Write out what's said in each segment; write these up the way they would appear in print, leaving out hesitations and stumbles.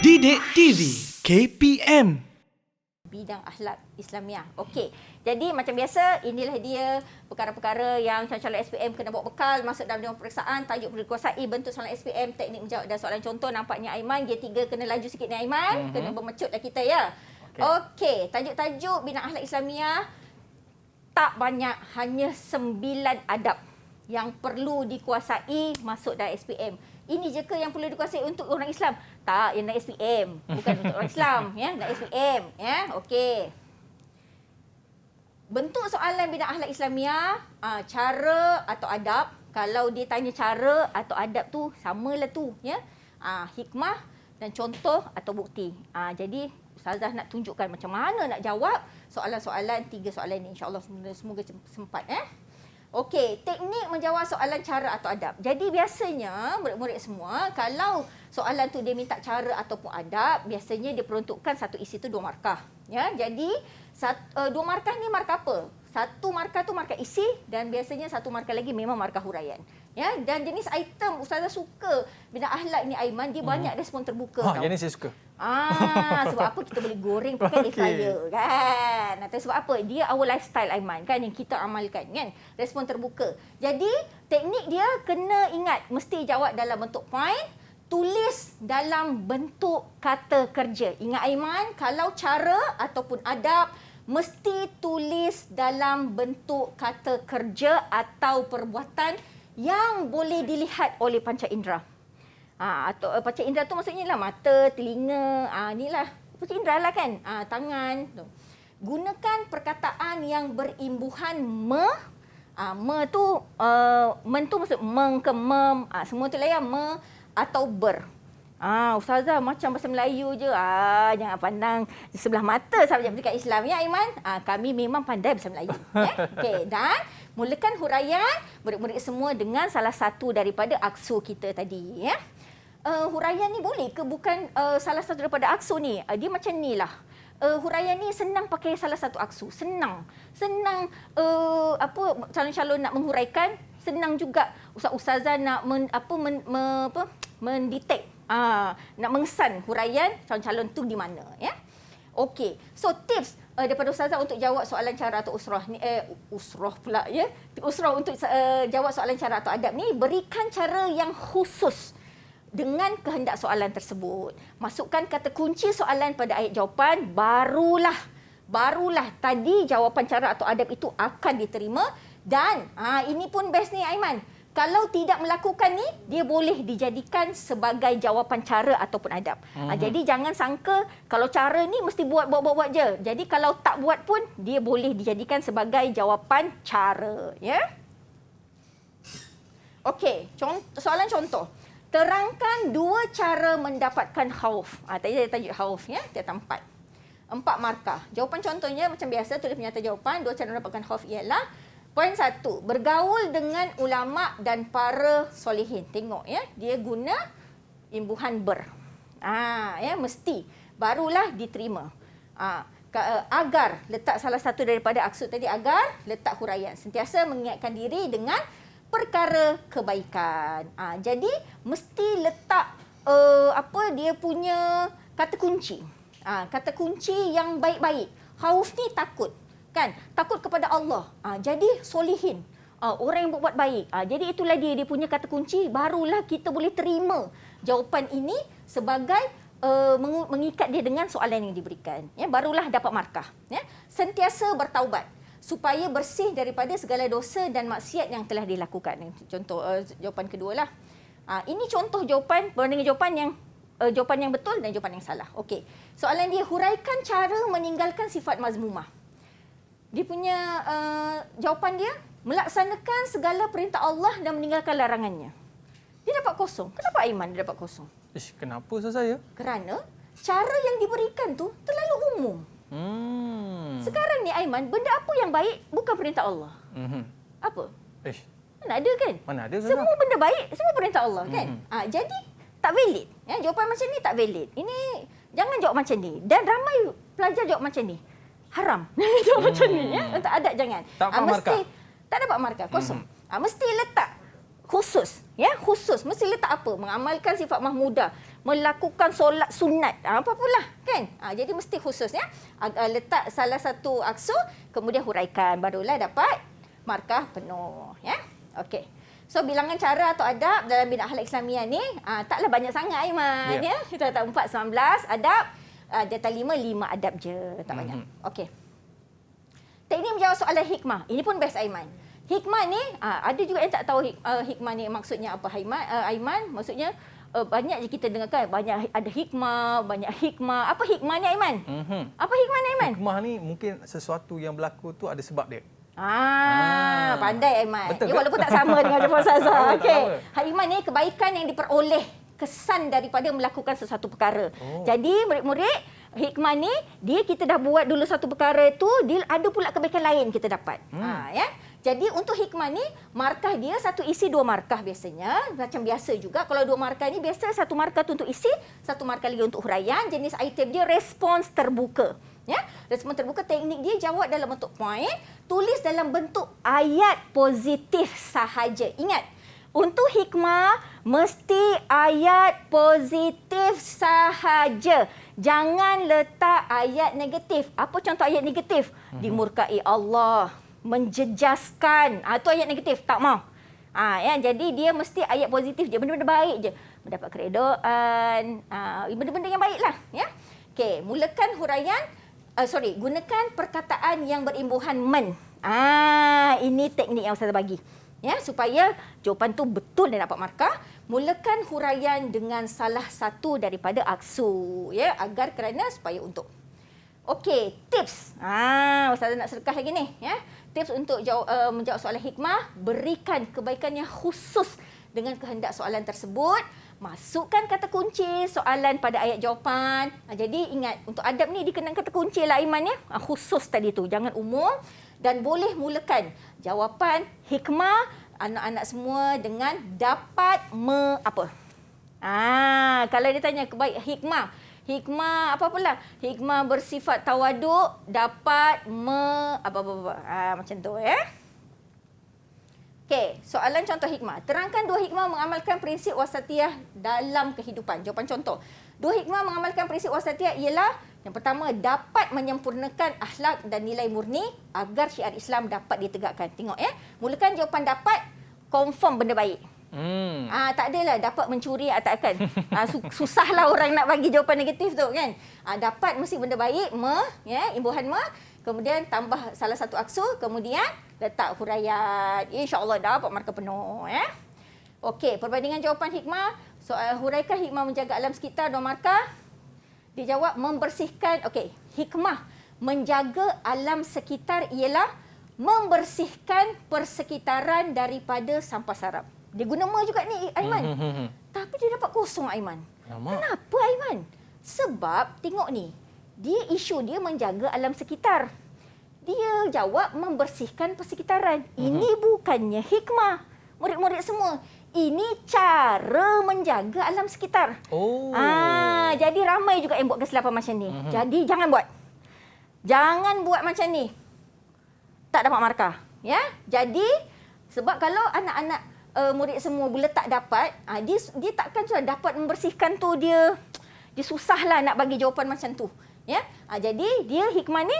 Didik TV KPM Bidang akhlak Islamiah. Okey. Jadi macam biasa, inilah dia perkara-perkara yang calon-calon SPM kena bawa bekal masuk dalam dewan peperiksaan. Tajuk dikuasai, bentuk soalan SPM, teknik menjawab dan soalan contoh. Nampaknya Aiman, G3 kena laju sikit ni Aiman. Kena bermecutlah kita ya. Okey. Tajuk-tajuk bidang akhlak Islamiah tak banyak, hanya 9 adab yang perlu dikuasai masuk dalam SPM. Ini je ke yang perlu dikuasai untuk orang Islam? Tak, yang nak SPM. Bukan untuk orang Islam. Ya, nak SPM. Ya, okey. Bentuk soalan bidang akhlak Islamiah, cara atau adab. Kalau dia tanya cara atau adab tu, samalah tu. Ya. Hikmah dan contoh atau bukti. Jadi, Ustazah nak tunjukkan macam mana nak jawab soalan-soalan 3 soalan ni. InsyaAllah semoga sempat. Okey, teknik menjawab soalan cara atau adab. Jadi biasanya murid-murid semua, kalau soalan tu dia minta cara ataupun adab, biasanya dia peruntukkan satu isi tu 2 markah. Ya, jadi 2 markah ni markah apa? 1 markah tu markah isi dan biasanya 1 markah lagi memang markah huraian. Ya, dan jenis item Ustazah suka bidang akhlak ni Aiman, dia banyak respon terbuka tau. Yang ni saya suka. Sebab apa kita boleh goreng pakai air fryer kan? Atau sebab apa? Dia our lifestyle Aiman kan, yang kita amalkan kan. Respon terbuka. Jadi teknik dia kena ingat, mesti jawab dalam bentuk point, tulis dalam bentuk kata kerja. Ingat Aiman, kalau cara ataupun adab mesti tulis dalam bentuk kata kerja atau perbuatan yang boleh dilihat oleh panca indera. Atau panca indera tu maksudnya lah mata, telinga, inilah panca indera lah kan, tangan. Gunakan perkataan yang berimbuhan me tu, men tu maksud meng ke mem, semua tu lah ya, me atau ber. Ustazah macam bahasa Melayu je. Jangan pandang sebelah mata subjek pendidikan Islam ya Aiman. Kami memang pandai bahasa Melayu. Okey, dan mulakan huraian murid-murid semua dengan salah satu daripada aksu kita tadi ya. Huraian ni boleh ke bukan salah satu daripada aksu ni? Dia macam ni lah. Huraian ni senang pakai salah satu aksu. Senang calon-calon nak menghuraikan, senang juga ustazah nak mendetek, nak mengesan huraian calon-calon tu di mana ya. Okey. So tips daripada ustazah untuk jawab soalan cara atau usrah ni usrah pula ya. Usrah untuk jawab soalan cara atau adab ni, berikan cara yang khusus dengan kehendak soalan tersebut. Masukkan kata kunci soalan pada ayat jawapan, barulah tadi jawapan cara atau adab itu akan diterima. Dan ini pun best ni Aiman. Kalau tidak melakukan ni, dia boleh dijadikan sebagai jawapan cara ataupun adab. Jadi jangan sangka kalau cara ni mesti buat je. Jadi kalau tak buat pun, dia boleh dijadikan sebagai jawapan cara. Ya. Okey, soalan contoh. Terangkan 2 cara mendapatkan khauf. Tadi saya tajuk khauf ya, dia 4 markah. Jawapan contohnya macam biasa, tulis pernyataan jawapan. 2 cara mendapatkan khauf ialah poin 1, bergaul dengan ulama dan para solehin. Tengok ya, dia guna imbuhan ber. Ya, mesti. Barulah diterima. Agar, letak salah satu daripada aksud tadi, agar letak huraian. Sentiasa mengingatkan diri dengan perkara kebaikan. Jadi mesti letak dia punya kata kunci. Kata kunci yang baik-baik. Khauf ni takut. Kan, takut kepada Allah. Jadi solihin, orang yang buat baik. Jadi itulah dia punya kata kunci, barulah kita boleh terima jawapan ini sebagai mengikat dia dengan soalan yang diberikan. Ya, barulah dapat markah. Ya, sentiasa bertaubat supaya bersih daripada segala dosa dan maksiat yang telah dilakukan. Contoh jawapan kedua lah. Ini contoh jawapan berbanding jawapan yang betul dan jawapan yang salah. Okey. Soalan dia, huraikan cara meninggalkan sifat mazmumah. Dia punya jawapan dia, melaksanakan segala perintah Allah dan meninggalkan larangannya. Dia dapat kosong. Kenapa Aiman dia dapat kosong? Kenapa saya? Kerana cara yang diberikan tu terlalu umum. Sekarang ni Aiman, benda apa yang baik bukan perintah Allah? Apa? Mana ada kan? Mana ada? Semua benda baik, semua perintah Allah kan? Jadi tak valid. Ya, jawapan macam ni tak valid. Ini jangan jawab macam ni. Dan ramai pelajar jawab macam ni. Haram. Jawab macam ni ya. Untuk adab jangan. Tak dapat markah. Tak dapat markah, kosong. Mesti letak khusus, ya, khusus. Mesti letak apa? Mengamalkan sifat mahmudah, melakukan solat sunat, apa pula, kan? Jadi mesti khusus, ya. Letak salah satu aksu, kemudian huraikan, barulah dapat markah penuh, ya. Okey. So bilangan cara atau adab dalam bidang akhlak Islamiah ni taklah banyak sangat, Aiman, ya. Kita letak 4, 19 adab, data 5 adab je, tak banyak. Okey. Teknik menjawab soalan hikmah. Ini pun best, Aiman. Hikmah ni, ada juga yang tak tahu hikmah ni maksudnya apa, Aiman. Maksudnya, banyak je kita dengarkan, banyak ada hikmah, banyak hikmah. Apa hikmah ni, Aiman? Apa hikmah ni, Aiman? Hikmah ni mungkin sesuatu yang berlaku tu ada sebab dia. Pandai, Aiman. Betul Dia ke? walaupun tak sama dengan Jafar Ustazah. Okey. Tak Hikmah ni kebaikan yang diperoleh kesan daripada melakukan sesuatu perkara. Jadi, murid-murid, hikmah ni, kita dah buat dulu satu perkara tu, dia ada pula kebaikan lain kita dapat. Ya. Jadi untuk hikmah ni, markah dia satu isi 2 markah biasanya. Macam biasa juga, kalau 2 markah ni biasa satu markah tu untuk isi, satu markah lagi untuk huraian. Jenis item dia respons terbuka. Ya, respons terbuka, teknik dia jawab dalam bentuk point, tulis dalam bentuk ayat positif sahaja. Ingat, untuk hikmah mesti ayat positif sahaja. Jangan letak ayat negatif. Apa contoh ayat negatif? Dimurkai Allah, menjejaskan. Itu ayat negatif, tak mau. Ya, jadi dia mesti ayat positif je, benda-benda baik je. Mendapat keredaan, benda-benda yang baiklah, ya. Okey, mulakan huraian, gunakan perkataan yang berimbuhan men. Ini teknik yang Ustazah bagi. Ya, supaya jawapan tu betul dan dapat markah. Mulakan huraian dengan salah satu daripada aksu, ya, agar kerana supaya untuk. Okey, tips. Ustazah nak sedekah lagi ni, ya. Tips untuk menjawab soalan hikmah, berikan kebaikan yang khusus dengan kehendak soalan tersebut. Masukkan kata kunci soalan pada ayat jawapan. Jadi ingat, untuk adab ni dikenakan kata kunci lah, Aiman, ya. Khusus tadi tu, jangan umum. Dan boleh mulakan jawapan hikmah anak-anak semua dengan dapat apa. Kalau dia tanya hikmah. Hikmah apa pula? Hikmah bersifat tawaduk, dapat macam tu, ya. Okey, soalan contoh hikmah. Terangkan 2 hikmah mengamalkan prinsip wasatiyah dalam kehidupan. Jawapan contoh. 2 hikmah mengamalkan prinsip wasatiyah ialah, yang pertama, dapat menyempurnakan akhlak dan nilai murni agar syiar Islam dapat ditegakkan. Tengok, ya. Mulakan jawapan dapat, confirm benda baik. Tak adalah dapat mencuri, tak akan. Susahlah orang nak bagi jawapan negatif tu, kan. Dapat mesti benda baik, ya, imbuhan kemudian tambah salah satu aksu, kemudian letak huraian. InsyaAllah dapat markah penuh, ya. Okey, perbandingan jawapan hikmah. Soal huraikan hikmah menjaga alam sekitar, 2 markah. Dijawab membersihkan. Okey, hikmah menjaga alam sekitar ialah membersihkan persekitaran daripada sampah sarap. Dia guna juga ni, Aiman. Tapi dia dapat kosong, Aiman. Kenapa, Aiman? Sebab tengok ni, isu dia menjaga alam sekitar. Dia jawab membersihkan persekitaran. Ini bukannya hikmah. Murid-murid semua, ini cara menjaga alam sekitar. Jadi ramai juga yang buat kesilapan macam ni. Jadi jangan buat. Jangan buat macam ni. Tak dapat markah, ya. Jadi sebab kalau anak-anak murid semua boleh tak dapat, dia takkan sudah dapat membersihkan tu, dia susahlah nak bagi jawapan macam tu, ya. Jadi dia hikmah ni,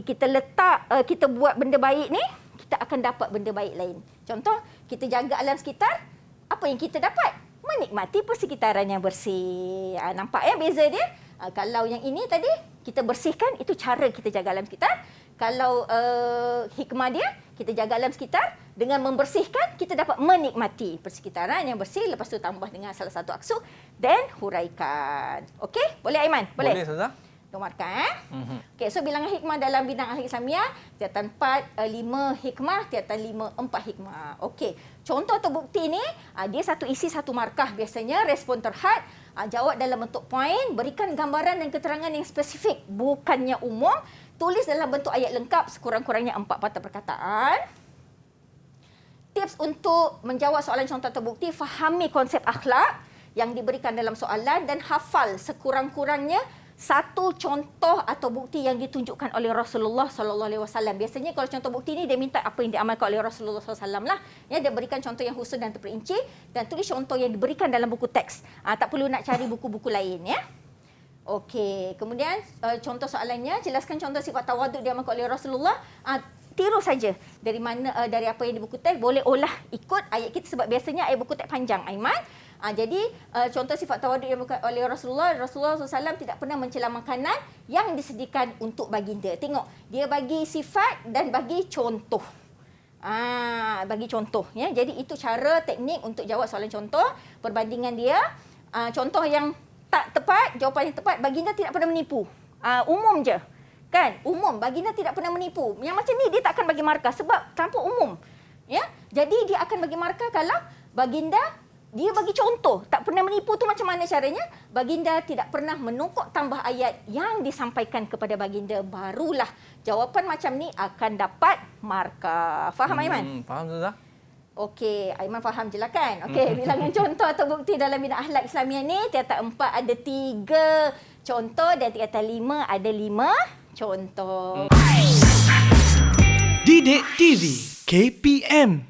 kita letak, kita buat benda baik ni, kita akan dapat benda baik lain. Contoh, kita jaga alam sekitar, apa yang kita dapat? Menikmati persekitaran yang bersih. Nampak, ya, beza dia? Kalau yang ini tadi, kita bersihkan, itu cara kita jaga alam sekitar. Kalau hikmah dia, kita jaga alam sekitar, dengan membersihkan, kita dapat menikmati persekitaran yang bersih, lepas tu tambah dengan salah satu aksu, dan huraikan. Okey? Boleh, Aiman? Boleh? Boleh, Ustazah. Markah, Okey, so bilangan hikmah dalam bidang akhlak Islamiah, tiatan 4, 5 hikmah, tiatan 5, 4 hikmah. Okey, contoh atau bukti ni, dia satu isi satu markah biasanya, respon terhad, jawab dalam bentuk poin, berikan gambaran dan keterangan yang spesifik, bukannya umum, tulis dalam bentuk ayat lengkap, sekurang-kurangnya 4 patah perkataan. Tips untuk menjawab soalan contoh atau bukti, fahami konsep akhlak yang diberikan dalam soalan dan hafal sekurang-kurangnya satu contoh atau bukti yang ditunjukkan oleh Rasulullah sallallahu alaihi wasallam. Biasanya kalau contoh bukti ni dia minta apa yang diamalkan oleh Rasulullah sallallahu alaihi wasallam lah. Ya, dia berikan contoh yang khusus dan terperinci dan tulis contoh yang diberikan dalam buku teks. Tak perlu nak cari buku-buku lain ya. Okey, kemudian contoh soalannya, jelaskan contoh sifat tawaduk diamalkan oleh Rasulullah. Tiru saja dari mana dari apa yang di buku teks, boleh olah ikut ayat kita sebab biasanya ayat buku teks panjang, Aiman. Jadi contoh sifat tawaduk yang oleh Rasulullah SAW tidak pernah mencela makanan yang disediakan untuk baginda. Tengok, dia bagi sifat dan bagi contoh. Bagi contoh ya. Jadi itu cara teknik untuk jawab soalan contoh. Perbandingan dia, contoh yang tak tepat, jawapan yang tepat, baginda tidak pernah menipu. Umum je. Kan? Umum, baginda tidak pernah menipu. Yang macam ni dia tak akan bagi markah sebab terlampau umum. Ya. Jadi dia akan bagi markah kalau baginda dia bagi contoh, tak pernah menipu tu macam mana caranya? Baginda tidak pernah menokok tambah ayat yang disampaikan kepada baginda. Barulah jawapan macam ni akan dapat markah. Faham Aiman? Faham Ustazah. Okey, Aiman faham je lah kan? Okey, bilangan contoh atau bukti dalam bina akhlak Islamiah ni, tingkatan 4 ada 3 contoh dan tingkatan 5 ada 5 contoh. Didik TV KPM